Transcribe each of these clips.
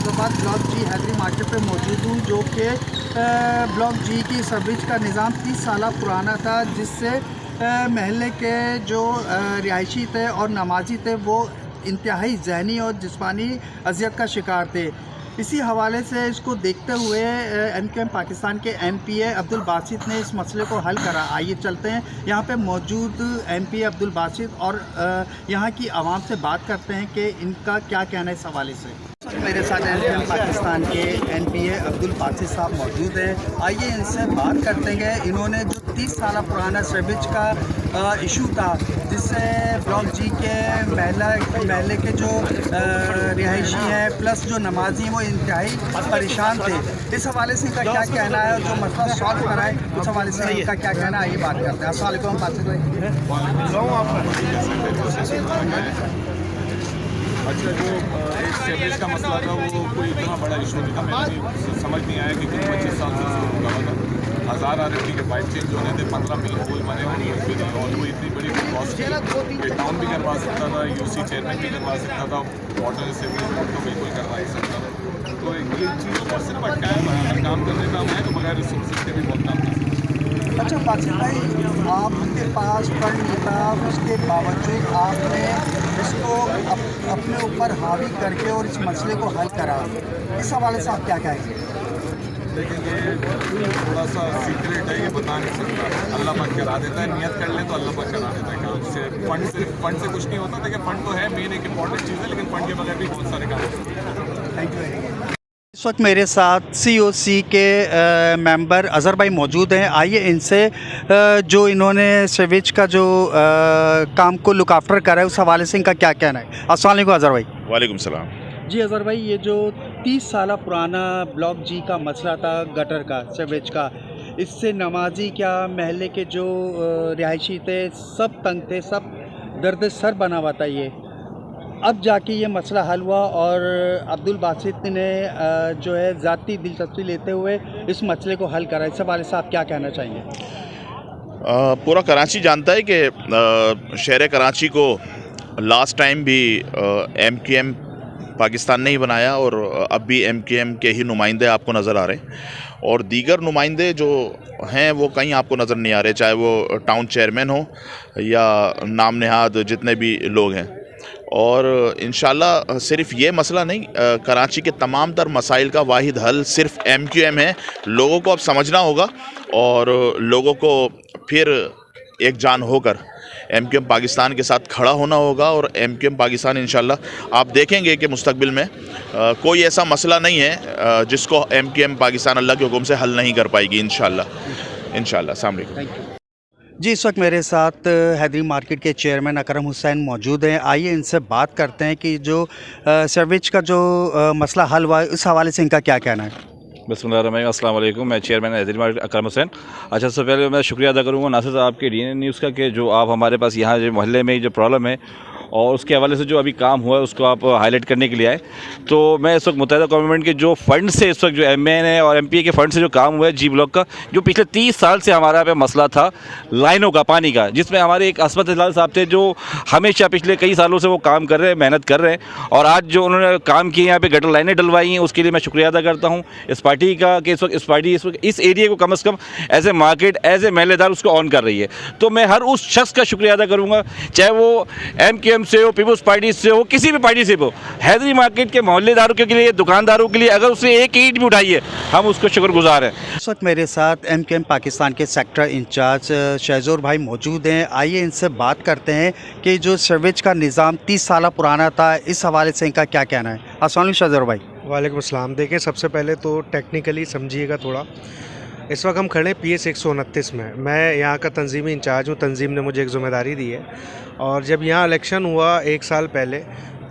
फैज़लाबाद block जी Hydari market पे मौजूद हूँ, जो कि ब्लॉक जी की सर्विस का निज़ाम 30 साल पुराना था, जिससे महल्ले के जो रिहायशी थे और नमाजी थे वो इंतहाई ज़हनी और जिस्मानी अज़ियत का शिकार थे। इसी हवाले से इसको देखते हुए एमक्यूएम पाकिस्तान के एमपीए अब्दुल बासित ने इस मसले को हल करा। आइए चलते हैं यहाँ पे मौजूद एमपीए अब्दुल बासित और यहाँ की आवाम से बात करते हैं कि इनका क्या कहना है इस हवाले से। मेरे साथ एमक्यूएम पाकिस्तान के एमपीए अब्दुल बासित साहब मौजूद हैं। आइए इनसे बात करते हैं। इन्होंने जो 30 साल पुराना सर्विस का इशू था, जिससे ब्लॉक जी के महल्ले के जो रिहायशी हैं प्लस जो नमाजी हैं वो इंतहाई परेशान थे, इस हवाले से इनका क्या कहना है, जो मसला सॉल्व कराए उस हवाले से इनका क्या कहना है, ये बात करते हैं। अस्सलाम वालेकुम बासित भाई। अच्छा, जो एक सर्विस का मसला था वो कोई इतना बड़ा इशू नहीं था। मैंने भी समझ नहीं आया कि 25 साल से उसको लगा था। 1000 RFD के पाइप चेंज होने थे, 15 मिल होल बने होंगे और वो इतनी बड़ी कॉस्ट थी। टाउन भी करवा सकता था, यूसी चेयरमैन भी करवा सकता था, वाटर सिवरेज बोर्ड तो बिल्कुल करवा ही सकता था। तो ये चीज़ों पर सिर्फ अटकाया अगर काम करने का है तो बगैर रिसोर्सेज के भी बहुत काम कर सकते हैं। अच्छा बासित भाई, आपके पास फंड नहीं था, उसके बावजूद आपने इसको अपने ऊपर हावी करके और इस मसले को हल करा, इस हवाले से आप क्या कहेंगे? लेकिन ये थोड़ा सा सीक्रेट है, ये बता नहीं सकता। अल्लाह पाक करा देता है, नियत कर ले तो अल्लाह पाक करा देता है काम। सिर्फ फंड से कुछ नहीं होता। देखिए, फंड तो है मेन एक इम्पॉर्टेंट चीज़ है, लेकिन फंड के बगैर भी बहुत सारे काम होते हैं। Thank you very much. इस वक्त मेरे साथ COC के मेंबर अज़हर भाई मौजूद हैं। आइए इनसे जो इन्होंने सर्विस का जो काम को लुक आफ्टर करा है उस हवाले से इनका क्या कहना है। अस्सलाम वालेकुम अज़हर भाई। वालेकुम सलाम। जी अज़हर भाई, ये जो 30 साल पुराना ब्लॉक जी का मसला था गटर का, सर्विस का, इससे नमाजी क्या महल्ले के जो रिहायशी थे सब तंग थे, सब दर्द सर बना हुआ था। ये अब जाके ये मसला हल हुआ और अब्दुल बासित ने जो है ज़ाती दिलचस्पी लेते हुए इस मसले को हल करा। इस हवाले से आप क्या कहना चाहेंगे? पूरा कराची जानता है कि शहर कराची को लास्ट टाइम भी MQM पाकिस्तान ने ही बनाया और अब भी MQM के ही नुमाइंदे आपको नज़र आ रहे हैं और दीगर नुमाइंदे जो हैं वो कहीं आपको नज़र नहीं आ रहे, चाहे वो टाउन चेयरमैन हो या नाम नहाद जितने भी लोग हैं। और इंशाल्लाह सिर्फ ये मसला नहीं, कराची के तमाम तर मसाइल का वाहिद हल सिर्फ MQM है। लोगों को अब समझना होगा और लोगों को फिर एक जान होकर MQM पाकिस्तान के साथ खड़ा होना होगा और MQM पाकिस्तान इंशाल्लाह आप देखेंगे कि मुस्तकबिल में कोई ऐसा मसला नहीं है जिसको MQM पाकिस्तान अल्लाह के हुक्म से हल नहीं कर पाएगी इंशाल्लाह। अस्सलाम वालेकुम। जी इस वक्त मेरे साथ हैदरी मार्केट के चेयरमैन अकरम हुसैन मौजूद हैं। आइए इनसे बात करते हैं कि जो सर्विस का जो मसला हल हुआ है उस हवाले से इनका क्या कहना है। बिस्मिल्लाहिर्रहमानिर्रहीम। अस्सलाम वालेकुम। मैं चेयरमैन हैदरी मार्केट अकरम हुसैन। अच्छा, सबसे पहले मैं शुक्रिया अदा करूँगा नासिर साहब आपके DN न्यूज़ का कि जो आप हमारे पास यहाँ जो मोहल्ले में जो प्रॉब्लम है और उसके हवाले से जो अभी काम हुआ है उसको आप हाईलाइट करने के लिए आए। तो मैं इस वक्त मुत्तहिदा गवर्नमेंट के जो फंड से इस वक्त जो MN और MPA के फंड से जो काम हुआ है G ब्लॉक का, जो पिछले 30 साल से हमारा यहाँ पे मसला था लाइनों का, पानी का, जिसमें हमारे एक असमत इजलाल साहब थे जो हमेशा पिछले कई सालों से वो काम कर रहे हैं, मेहनत कर रहे हैं और आज जो उन्होंने काम किए यहाँ पे गटर लाइनें डलवाई हैं उसके लिए मैं शुक्रिया अदा करता हूँ इस पार्टी का कि इस पार्टी इस एरिया को कम अज़ कम as a market as a महल्लेदार उसको ऑन कर रही है। तो मैं हर उस शख्स का शुक्रिया अदा करूँगा, चाहे वो MQM से हो, पीपल्स पार्टी से हो, किसी भी पार्टी से हो। हैदरी मार्केट के मोहल्लेदारों के लिए, दुकानदारों के लिए अगर उससे एक ईंट भी उठाई है हम उसको शुक्रगुजार हैं। इस वक्त मेरे साथ MQM पाकिस्तान के सेक्टर इंचार्ज शहजोर भाई मौजूद हैं। आइए इनसे बात करते हैं कि जो सर्विस का निज़ाम 30 साल पुराना था, इस हवाले से इनका क्या कहना है। अस्सलाम वालेकुम शहजोर भाई। वालेकुम अस्सलाम। देखिए, सबसे पहले तो टेक्निकली समझिएगा थोड़ा। इस वक्त हम खड़े PS 129 में। मैं यहाँ का तंजीमी इंचार्ज हूँ, तंजीम ने मुझे एक ज़िम्मेदारी दी है और जब यहाँ इलेक्शन हुआ 1 साल पहले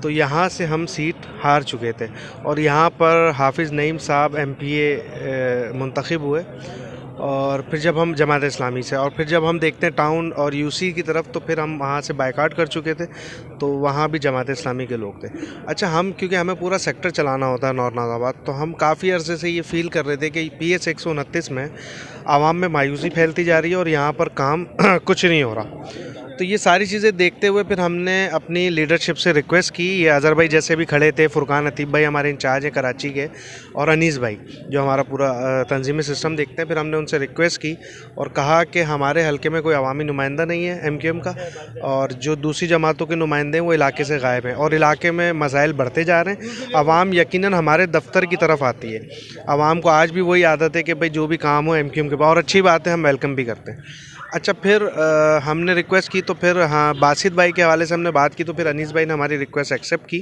तो यहाँ से हम सीट हार चुके थे और यहाँ पर हाफिज़ नईम साहब MPA मुंतखब हुए और फिर जब हम जमात इस्लामी से और फिर जब हम देखते हैं टाउन और UC की तरफ तो फिर हम वहाँ से बायकाट कर चुके थे, तो वहाँ भी जमात इस्लामी के लोग थे। अच्छा, हम क्योंकि हमें पूरा सेक्टर चलाना होता है नौरनाबाद, तो हम काफ़ी अरसे से ये फील कर रहे थे कि PS 129 में आवाम में मायूसी फैलती जा रही है और यहाँ पर काम कुछ नहीं हो रहा। तो ये सारी चीज़ें देखते हुए फिर हमने अपनी लीडरशिप से रिक्वेस्ट की, ये अज़हर भाई जैसे भी खड़े थे, फुरकान अतीब भाई हमारे इंचार्ज हैं कराची के, और अनीस भाई जो हमारा पूरा तंजीमी सिस्टम देखते हैं, फिर हमने उनसे रिक्वेस्ट की और कहा कि हमारे हल्के में कोई अवामी नुमाइंदा नहीं है MQM का, और जो दूसरी जमातों के नुमाइंदे हैं वो इलाके से गायब हैं और इलाके में मसाइल बढ़ते जा रहे हैं। आवाम यकीनन हमारे दफ्तर की तरफ आती है, आवाम को आज भी वही आदत है कि भाई जो भी काम हो MQM के पास, और अच्छी बात है, हम वेलकम भी करते हैं। अच्छा, फिर हमने रिक्वेस्ट की तो फिर हाँ बासित भाई के हवाले से हमने बात की, तो फिर अनीस भाई ने हमारी रिक्वेस्ट एक्सेप्ट की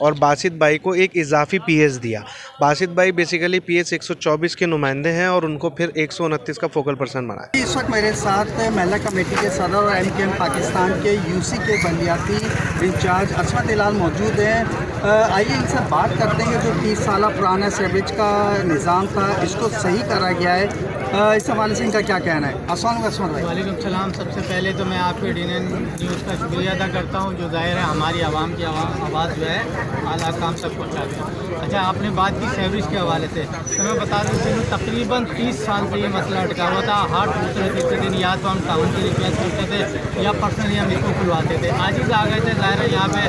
और बासित भाई को एक इजाफी PS दिया। बासित भाई बेसिकली PS 124 के नुमाइंदे हैं और उनको फिर 129 का फोकल पर्सन बनाया। इस वक्त मेरे साथ महला कमेटी के सदर और MQM पाकिस्तान के UC के बल्दियाती इंचार्ज असमत हिलाल मौजूद हैं। आइए इनसे बात करते हैं। जो 30 साल पुराना सीवरेज का निज़ाम था, इसको सही करा गया है, इस हवाले से इनका क्या कहना है? अस्सलाम वालेकुम भाई। वालेकुम सलाम। सबसे पहले तो मैं आपके DNN न्यूज़ का शुक्रिया अदा करता हूँ, जो ज़ाहिर है हमारी आवाम की आवाज़ जो है आला काम तक पहुँचा गया। अच्छा, आपने बात की सीवरेज के हवाले से, तो मैं बता दूँ कि तकरीबन 30 साल से ये मसला अटका हुआ था। हर दूसरे तीसरे दिन या तो हम टाउन की रिक्वेस्ट करते थे या पर्सनली हम इसको खुलवाते थे। आज ही आ गए थे। ज़ाहिर है यहाँ पे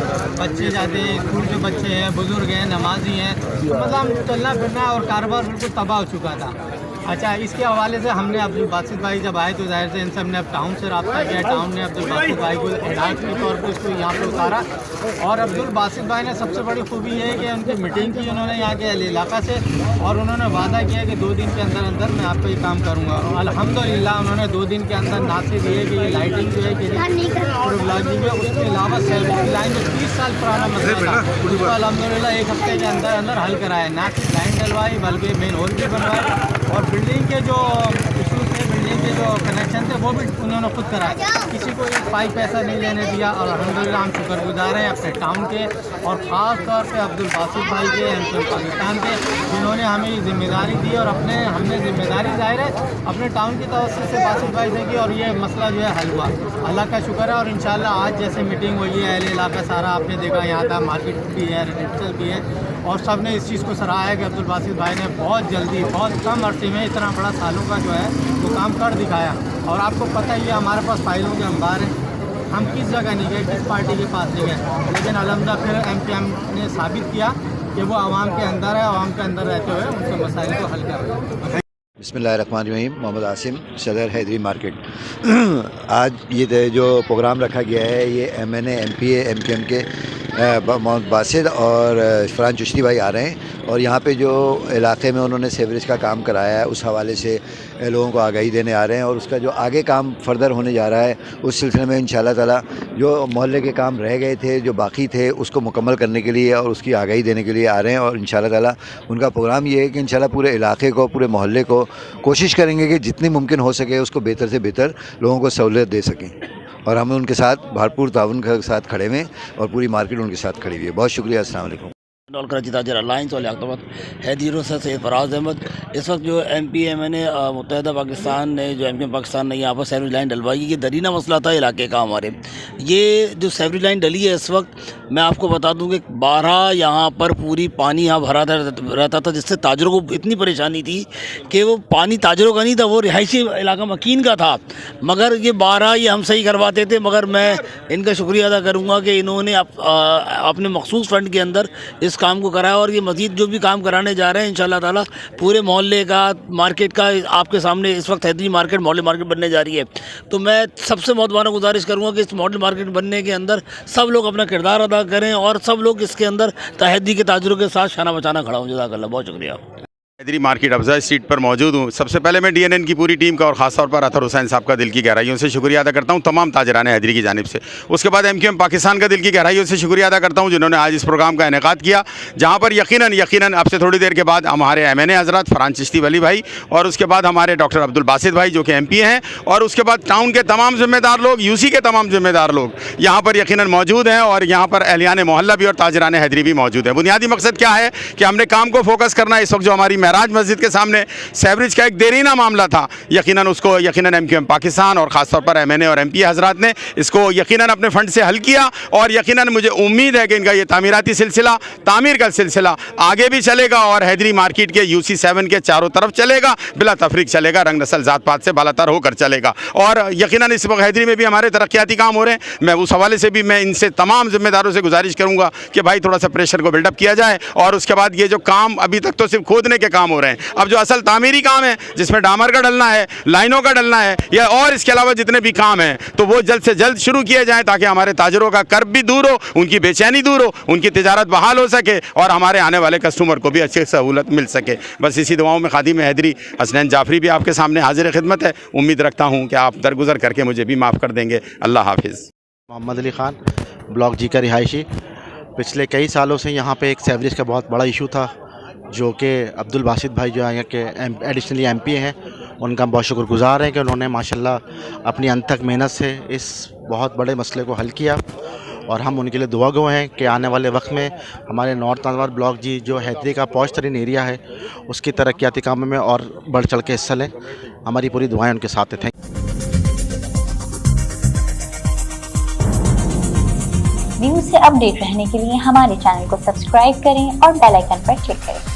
बच्चे जाते हैं, स्कूल के बच्चे हैं, बुज़ुर्ग हैं, नमाजी हैं, तो मतलब चलना फिरना और कारोबार बिल्कुल तबाह हो चुका था। अच्छा, इसके हवाले से हमने अब्दुल बासित भाई जब आए तो जाहिर से इनसे हमने अब टाउन से रब्ता किया। टाउन ने अब्दुल बासित भाई को हिदायत के तौर पर इसको यहाँ पे उतारा, और अब्दुल बासित भाई ने सबसे बड़ी खूबी ये है कि उनकी मीटिंग की उन्होंने यहाँ के इलाका से, और उन्होंने वादा किया कि 2 दिन के अंदर अंदर मैं आपको ये काम करूँगा। और अल्हम्दुलिल्लाह उन्होंने 2 दिन के अंदर ना सिर्फ ये कि ये लाइटिंग जो है कि प्रोग्रामिंग है, उसके अलावा सेवरेज लाइन जो 30 साल पुराना मसला था उसको अल्हम्दुलिल्लाह 1 हफ्ते के अंदर अंदर हल कराया। ना सिर्फ लाइन डलवाई बल्कि मेन होल भी बनवाए, और बिल्डिंग के जो इशूज़ थे, बिल्डिंग के जो कनेक्शन थे वो भी उन्होंने खुद कराए, किसी को एक पाई पैसा नहीं लेने दिया। और अल्हम्दुलिल्लाह हम शुक्रगुजार हैं अपने टाउन के, और ख़ास तौर पे अब्दुल बासित भाई के, MQM पाकिस्तान के, जिन्होंने हमें ये जिम्मेदारी दी। और हमने जिम्मेदारी ज़ाहिर है अपने टाउन की तवज्जो से बासित भाई से की, और ये मसला जो है हल हुआ, अल्लाह का शुक्र है। और इंशाल्लाह आज जैसे मीटिंग हुई है, अहले इलाका सारा आपने देखा यहाँ था, मार्केट भी है, रेजिडेंशियल भी है, और सब ने इस चीज़ को सराहा है कि अब्दुल बासित भाई ने बहुत जल्दी, बहुत कम अरसे में इतना बड़ा सालों का जो है वो काम कर दिखाया। और आपको पता ही है हमारे पास फाइलों के अंबार हैं, हम किस जगह नहीं गए, किस पार्टी के पास नहीं गए, लेकिन अलहमदा फिर MQM ने साबित किया कि वो आवाम के अंदर है, आवाम के अंदर रहते हुए उनके मसाइल को हल कर रहे हैं। बिस्मिल्लाहिर्रहमानिर्रहीम। मोहम्मद आसिम, सदर हैदरी मार्केट। आज ये जो प्रोग्राम रखा गया है, ये MNA MPA MQM के मोहम्मद बासित और फरहान चिश्ती भाई आ रहे हैं, और यहाँ पे जो इलाके में उन्होंने सीवरेज का काम कराया है उस हवाले से लोगों को आगाही देने आ रहे हैं, और उसका जो आगे काम फर्दर होने जा रहा है उस सिलसिले में इंशाल्लाह ताला जो मोहल्ले के काम रह गए थे, जो बाकी थे, उसको मुकम्मल करने के लिए और उसकी आगाही देने के लिए आ रहे हैं। और इंशाल्लाह ताला उनका प्रोग्राम ये है कि इंशाल्लाह पूरे इलाके को, पूरे मोहल्ले को कोशिश करेंगे कि जितनी मुमकिन हो सके उसको बेहतर से बेहतर लोगों को सहूलियत दे सकें, और हम उनके साथ भरपूर ताउन के साथ खड़े हुए और पूरी मार्केट उनके साथ खड़ी हुई है। बहुत शुक्रिया। अस्सलाम वालेकुम। कराची ताजर अलायंस और अख्तमत हैदीरों से सैयद फराज अहमद। इस वक्त जो MPA MNA मुत्तहिदा पाकिस्तान ने, जो MQM पाकिस्तान ने यहाँ पर सीवरेज लाइन डलवाई, ये दरीना मसला था इलाके का हमारे। ये जो सीवरेज लाइन डली है इस वक्त मैं आपको बता दूँ कि 12 यहाँ पर पूरी पानी यहाँ भरा रहता था, जिससे ताजरों को इतनी परेशानी थी कि वो पानी ताजरों का नहीं था, वो रिहायशी इलाका मकीन का था। मगर ये 12 ये हम सही करवाते थे, मगर मैं इनका शुक्रिया अदा करूँगा कि इन्होंने अपने मखसूस फंड के अंदर इस काम को कराया, और ये मज़ीद जो भी काम कराने जा रहे हैं इंशाल्लाह ताला पूरे मोहल्ले का, मार्केट का, आपके सामने इस वक्त हैदरी मार्केट मॉडल मार्केट बनने जा रही है। तो मैं सबसे मौजूदा गुजारिश करूँगा कि इस मॉडल मार्केट बनने के अंदर सब लोग अपना किरदार अदा करें, और सब लोग इसके अंदर तहदी के ताजरों के साथ शाना बचाना खड़ा हो। जज़ाकल्लाह, बहुत शुक्रिया। हैदरी मार्केट अफजा स्ट्रीट पर मौजूद हूँ। सबसे पहले मैं DNN की पूरी टीम का और ख़ास तौर पर अतहर हुसैन साहब का दिल की गहराइयों से शुक्रिया अदा करता हूँ, तमाम ताजरान हैदरी की जानिब से। उसके बाद MQM पाकिस्तान का दिल की गहराइयों से शुक्रिया अदा करता हूँ जिन्होंने आज इस प्रोग्राम का इनेकाद किया, जहाँ पर यकीनन अब से थोड़ी देर के बाद हमारे MNA हज़रात फरहान चिश्ती वली भाई, और उसके बाद हमारे डॉक्टर अब्दुल बासित भाई जो कि MPA हैं, और उसके बाद टाउन के तमाम ज़िम्मेदार लोग, UC के तमाम ज़िम्मेदार लोग यहाँ पर यकीनन मौजूद हैं, और यहाँ पर अहलियान मोहल्ला भी और ताजरान हैदरी भी मौजूद है। बुनियादी मकसद क्या है कि हमने काम को फोकस करना है। इस वक्त जो हमारी महराज मस्जिद के सामने सेवरेज का एक देरीना मामला था, यकीनन उसको MQM पाकिस्तान और ख़ासतौर पर MNA और MP हजरात ने इसको यकीनन अपने फंड से हल किया, और यकीनन मुझे उम्मीद है कि इनका ये तामीराती सिलसिला, तामीर का सिलसिला आगे भी चलेगा और हैदरी मार्केट के UC 7 के चारों तरफ चलेगा, बिला तफरीक चलेगा, रंग नस्ल ज़ात पात से बालातर होकर चलेगा। और यकीनन इस वक्त हैदरी में भी हमारे तरक्याती काम हो रहे हैं। मैं उस हवाले से भी मैं इनसे तमाम जिम्मेदारों से गुजारिश करूँगा कि भाई थोड़ा सा प्रेशर को बिल्डअप किया जाए, और उसके बाद ये जो काम अभी तक तो सिर्फ खोदने के काम हो रहे हैं, अब जो असल तामीरी काम है जिसमें डामर का डलना है, लाइनों का डलना है, या और इसके अलावा जितने भी काम हैं, तो वो जल्द से जल्द शुरू किए जाएँ ताकि हमारे ताजरों का कर्ब भी दूर हो, उनकी बेचैनी दूर हो, उनकी तिजारत बहाल हो सके और हमारे आने वाले कस्टमर को भी अच्छी सहूलत मिल सके। बस इसी दुआओं में खादिम हैदरी हसनैन जाफरी भी आपके सामने हाजिर खिदमत है। उम्मीद रखता हूँ कि आप दरगुजर करके मुझे भी माफ़ कर देंगे। अल्लाह हाफिज़। मोहम्मद अली ख़ान, ब्लॉक जी का रिहायशी। पिछले कई सालों से यहाँ पे एक सेवरेज का बहुत बड़ा इशू था, जो कि अब्दुल बासित भाई जो यहाँ के एडिशनली MP हैं, उनका बहुत शुक्रगुजार है कि उन्होंने माशाल्लाह अपनी अनथक मेहनत से इस बहुत बड़े मसले को हल किया, और हम उनके लिए दुआगो हैं कि आने वाले वक्त में हमारे नॉर्थ अनवर ब्लॉक जी जो हैदरी का पॉश तरीन एरिया है, उसकी तरक्याती कामों में और बढ़ चढ़ के हिस्सा लें। हमारी पूरी दुआएं उनके साथ हैं। न्यूज़ से अपडेट रहने के लिए हमारे चैनल को सब्सक्राइब करें और बेल आइकन पर क्लिक करें।